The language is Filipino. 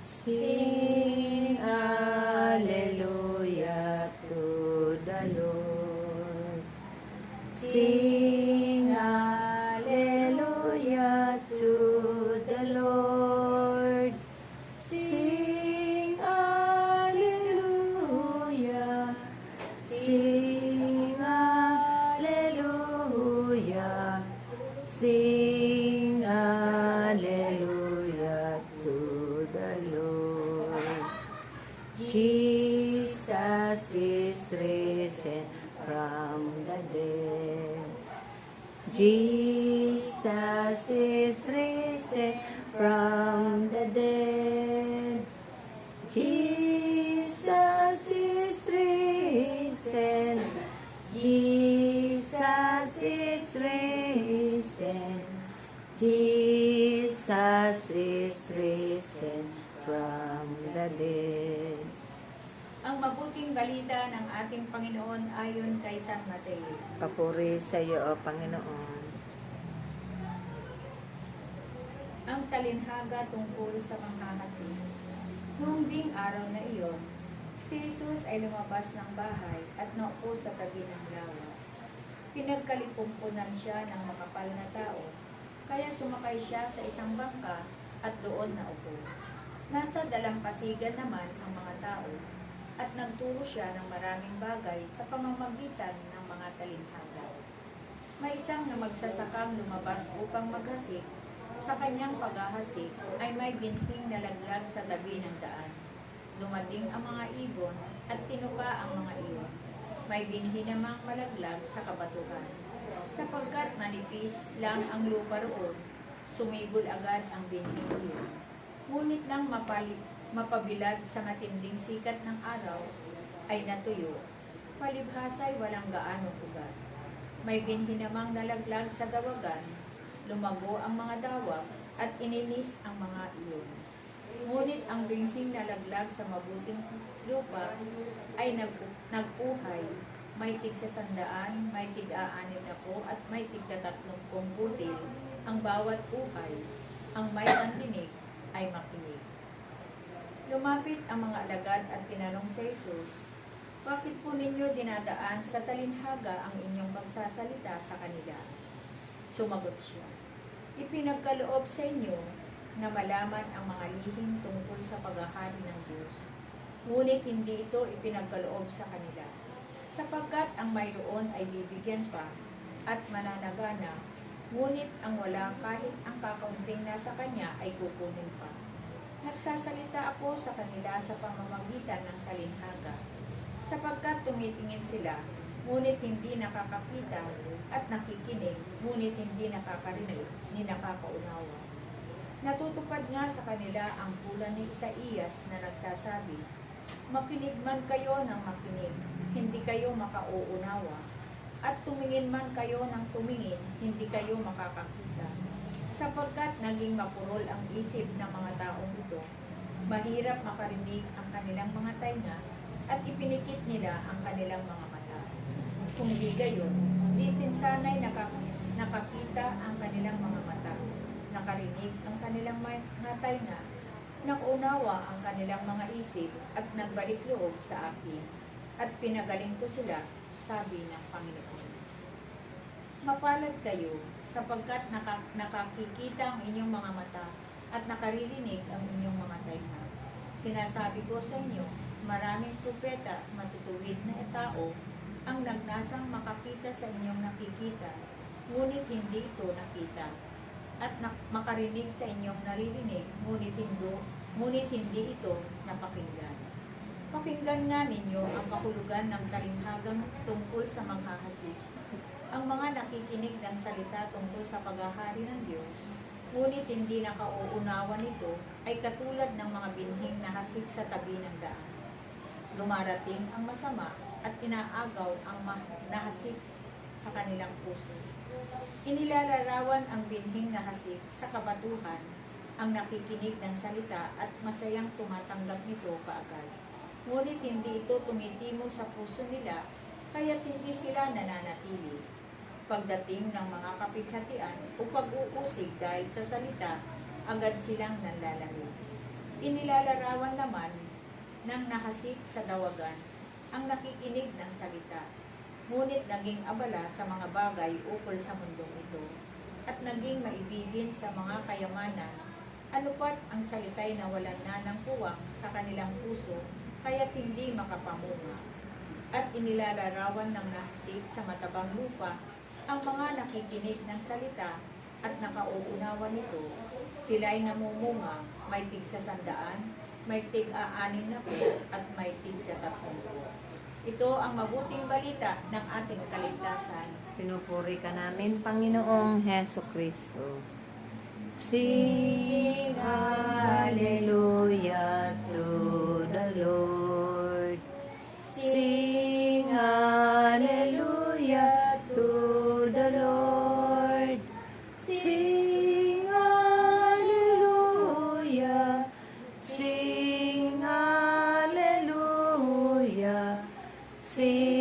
Sing Alleluia to the Lord. Sing Alleluia to the Lord. Sing Alleluia. Sing Alleluia. Sing Alleluia to the Lord. Jesus is risen from the dead. Jesus is risen from the dead. Jesus is risen. Jesus is risen. Jesus is risen from the dead. Ang mabuting balita ng ating Panginoon ayon kay San Mateo. Papuri sa iyo, O Panginoon. Ang talinhaga tungkol sa manghahasi. Noong ding araw na iyon, si Jesus ay lumabas ng bahay at naupo sa tabi ng lawa. Pinagkalipumpunan siya ng makapal na tao, kaya sumakay siya sa isang bangka at doon naupo. Nasa dalampasigan naman ang mga tao, at nagturo siya ng maraming bagay sa pamamagitan ng mga talinhaga. May isang na magsasakang lumabas upang maghasik. Sa kanyang paghahasik ay may binhing nalaglag sa tabi ng daan. Dumating ang mga ibon at tinuka ang mga iwan. May binhi namang malaglag sa kabatuhan. Sapagkat manipis lang ang lupa roon, sumibol agad ang binhing iyon. Ngunit nang mapabilad sa matinding sikat ng araw, ay natuyo. Palibhasa'y walang gaanong ugat. May binhi namang nalaglag sa gawagan, lumago ang mga dawak at ininis ang mga iyon. Ngunit ang binhing nalaglag sa mabuting lupa ay nag-uhay, may tig-100, may tig-60 at may tig-30 butil ang bawat uhay. Ang may pandinig ay makinig. Lumapit ang mga alagad at tinanong sa Jesus, "Bakit po ninyo dinadaan sa talinhaga ang inyong magsasalita sa kanila?" Sumagot siya, "Ipinagkaloob sa inyo na malaman ang mga lihim tungkol sa paghahari ng Diyos. Ngunit hindi ito ipinagkaloob sa kanila, sapagkat ang mayroon ay bibigyan pa at mananagana, ngunit ang wala kahit ang kakaunting nasa kanya ay kukunin pa. Nagsasalita ako sa kanila sa pamamagitan ng talinhaga, sapagkat tumitingin sila, ngunit hindi nakakakita, at nakikinig, ngunit hindi nakakarinig, ni nakakaunawa. Natutupad nga sa kanila ang pula ni Isaías na nagsasabi, makinig man kayo ng makinig, hindi kayo makauunawa, at tumingin man kayo ng tumingin, hindi kayo makakakita. Sapagkat naging mapurol ang isip ng mga taong ito, mahirap makarinig ang kanilang mga tainga, at ipinikit nila ang kanilang mga mata. Kung di gayon, di sinsanay nakakita ang kanilang mga mata, nakarinig ang kanilang mga tainga, nakuunawa ang kanilang mga isip, at nagbalik loob sa akin, at pinagaling ko sila, sabi ng Panginoon. Mapalad kayo, sapagkat nakakikita ang inyong mga mata, at nakaririnig ang inyong mga tainga. Sinasabi ko sa inyo, maraming propeta, matutuwid na tao, ang nagnasang makakita sa inyong nakikita, ngunit hindi ito nakita, at makarinig sa inyong naririnig, ngunit hindi ito napakinggan. Pakinggan nga ninyo ang kahulugan ng talinhagang tungkol sa manghahasik. Ang mga nakikinig ng salita tungkol sa paghahari ng Diyos, ngunit hindi nakauunawa nito, ay katulad ng mga binhing nahasik sa tabi ng daan. Dumarating ang masama at inaagaw ang nahasik sa kanilang puso. Inilalarawan ang binhing nahasik sa kabatuhan, ang nakikinig ng salita at masayang tumatanggap nito kaagad. Ngunit hindi ito tumitimo sa puso nila, kaya't hindi sila nananatili. Pagdating ng mga kapighatian o pag-uusig dahil sa salita, agad silang nanlalamig. Inilalarawan naman ng nakasik sa dawagan ang nakikinig ng salita, ngunit naging abala sa mga bagay ukol sa mundong ito, at naging maibigin sa mga kayamanan, anupat ang salita'y nawalan na ng puwang sa kanilang puso, kaya't hindi makapamunga. At inilalarawan ng nakasik sa matabang lupa ang mga nakikinig ng salita at nakauunawa nito. Sila ay namumunga, may tig-100, may tig-60 at may tig-30. Ito ang mabuting balita ng ating kaligtasan. Pinupuri ka namin, Panginoong Heso Kristo. Sing hallelujah to the Lord. Sing hallelujah to the Lord. Sing hallelujah. Sing hallelujah. Sing